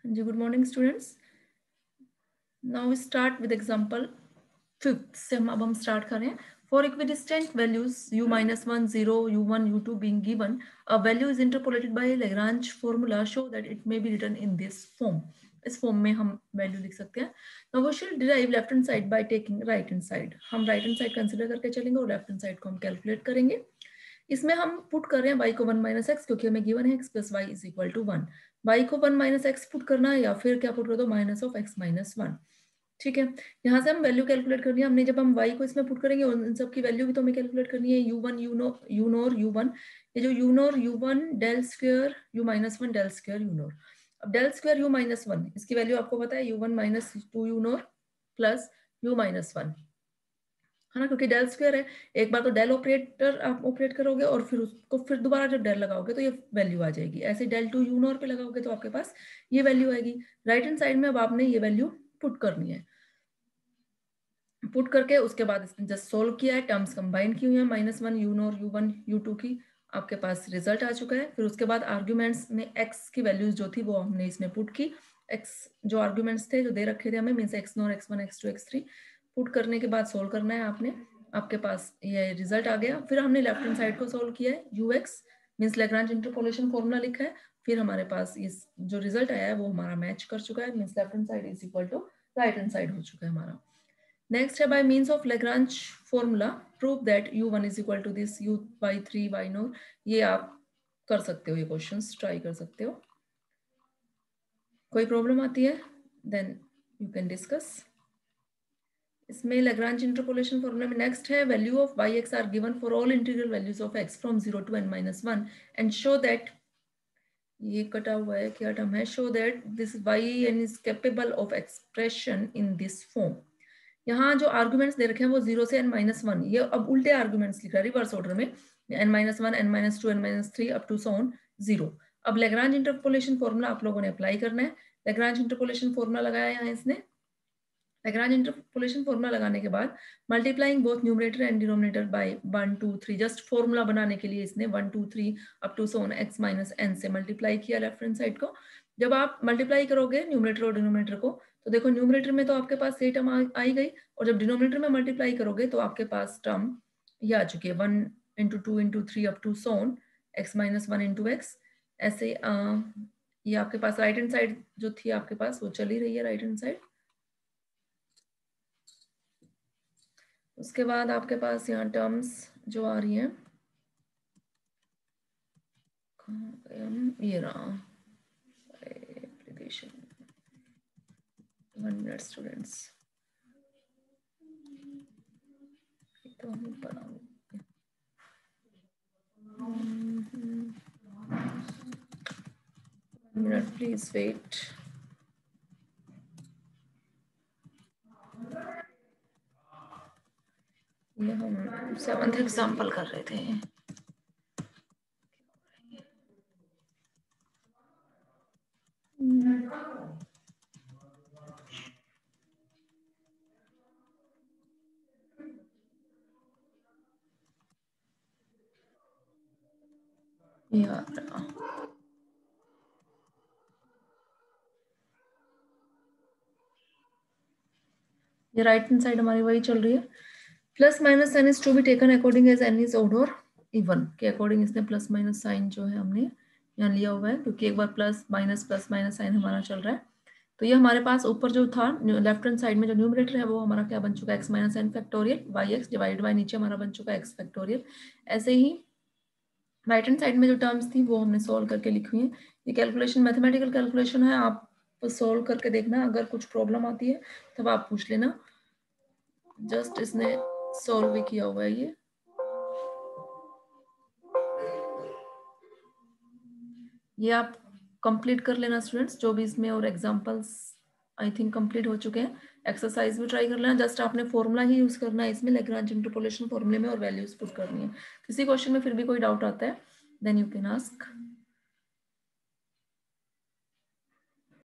Ji good morning students. Now we start with example 5th से हम start कर रहे हैं. For equidistant values u-1 0 u1 u2 being given, a value is interpolated by Lagrange formula show that it may be written in this form. इस form में हम value लिख सकते हैं. Now we should derive left hand side by taking right hand side. हम right hand side consider करके चलेंगे और लेफ्ट हैंड साइड को हम कैलकुलेट करेंगे. इसमें हम पुट कर रहे हैं y को 1 माइनस एक्स, क्योंकि हमें गिवन है x plus Y is equal to 1. y को 1 माइनस एक्स पुट करना है या फिर क्या पुट कर दो माइनस ऑफ x माइनस 1. ठीक है, यहाँ से हम वैल्यू कैलकुलेट करनी है. हमने जब हम y को इसमें पुट करेंगे उन सब की वैल्यू भी तो हमें कैलकुलेट करनी है. u1 u नॉर u1, ये जो u nought u1 del square u minus 1 del square u nought. अब डेल स्क्वायर u माइनस 1 इसकी वैल्यू आपको पता है u1 minus 2 u nought plus u minus 1 है ना, क्योंकि डेल स्क्वायर है. एक बार तो डेल ऑपरेटर आप ऑपरेट करोगे और फिर उसको फिर दोबारा जब डेल लगाओगे तो ये वैल्यू आ जाएगी. ऐसे डेल टू यू नॉर पे लगाओगे तो आपके पास ये वैल्यू आएगी. राइट हैंड साइड में अब आपने ये वैल्यू पुट करनी है. पुट करके उसके बाद इसने जस्ट सोल्व किया है, टर्म्स कंबाइन की हुई है -1 यू नॉर u1 u2 की. आपके पास रिजल्ट आ चुका है. फिर उसके बाद आर्ग्यूमेंट्स में x की वैल्यूज जो थी वो हमने इसमें पुट की. x जो आर्ग्यूमेंट्स थे जो दे रखे थे हमें means x nor x1 x2 x3 put करने के बाद सोल्व करना है आपने. आपके पास ये रिजल्ट आ गया. फिर हमने लेफ्ट हैंड साइड को सोल्व किया है. ux means Lagrange interpolation formula लिखा है. फिर हमारे पास इस जो रिजल्ट आया है वो हमारा मैच कर चुका है. Means left hand side is equal to right hand side हो चुका है हमारा. नेक्स्ट है by means of Lagrange formula prove that u1 is equal to this u by 3 y nought. ये आप कर सकते हो, ये क्वेश्चंस ट्राई कर सकते हो. कोई प्रॉब्लम आती है देन यू कैन डिस्कस. इसमें लैग्रांज इंटरपोलेशन फॉर्मूला में नेक्स्ट है value of Y X are given for all integral values of X from 0 to n-1 and show that, ये कटा हुआ है क्या टर्म है, show that this Y N is capable of expression in this form. यहाँ जो arguments दे रखे हैं वो 0 से n-1, ये अब उल्टे आर्गुमेंट्स लिख रहा है रिवर्स ऑर्डर में. n-1 n-2 n-3 up to so on 0. अब लैग्रांज इंटरपोलेशन फॉर्मूला आप लोगों ने अप्लाई करना है. लैग्रांज इंटरपोलेशन फॉर्मूला लगाया यहाँ इसने. लैग्रांज इंटरपोलेशन फॉर्मूला लगाने के बाद multiplying both numerator and denominator by 1 2 3, just formula बनाने के लिए इसने 1 2 3 up to so on x minus n से मल्टीप्लाई किया लेफ्ट हैंड साइड को. जब आप मल्टीप्लाई करोगे न्यूमरेटर और डिनोमिनेटर को तो देखो न्यूमरेटर में तो आपके पास ये टर्म आई गई और जब डिनोमिनेटर में मल्टीप्लाई करोगे तो आपके पास टर्म ये आ चुकी है 1 into 2 into 3 up to so on x minus 1 into X. ऐसे ये आपके पास राइट हैंड साइड जो थी आपके पास वो चली रही है राइट हैंड साइड. उसके बाद आपके पास यहाँ टर्म्स जो आ रही हैं ये रहा एप्लीकेशन 1 मिनट स्टूडेंट्स तो हम बनाओगे 1 मिनट प्लीज वेट. ये हम 7th एग्जाम्पल कर रहे थे. ये राइट हैंड साइड हमारी वही चल रही है. Plus minus sign is to be taken according as N is odd और इवन के अकॉर्डिंग इसने प्लस माइनस साइन जो है हमने यहाँ लिया हुआ है, क्योंकि एक बार प्लस माइनस साइन हमारा चल रहा है. तो ये हमारे पास ऊपर जो था लेफ्ट हैंड साइड में जो न्यूमरेटर है वो हमारा क्या बन चुका है x minus N factorial Y X divide by नीचे हमारा बन चुका है x फैक्टोरियल. ऐसे ही राइट हैंड साइड में जो टर्म्स थी वो हमने सोल्व करके लिखी हुई है. ये कैलकुलेशन मैथमेटिकल कैलकुलेशन है, आप सोल्व करके देखना. अगर कुछ प्रॉब्लम आती है तब आप पूछ लेना. जस्ट इसने सोल्व भी किया हुआ है. ये आप कंप्लीट कर लेना स्टूडेंट्स जो भी इसमें, और एग्जांपल्स आई थिंक कंप्लीट हो चुके हैं. एक्सरसाइज भी ट्राई कर लेना. जस्ट आपने फॉर्मूला ही यूज करना है इसमें लैग्रांज इंटरपोलेशन फॉर्मूले में और वैल्यूज पुट करनी है. किसी क्वेश्चन में फिर भी कोई डाउट आता है देन यू कैन आस्क.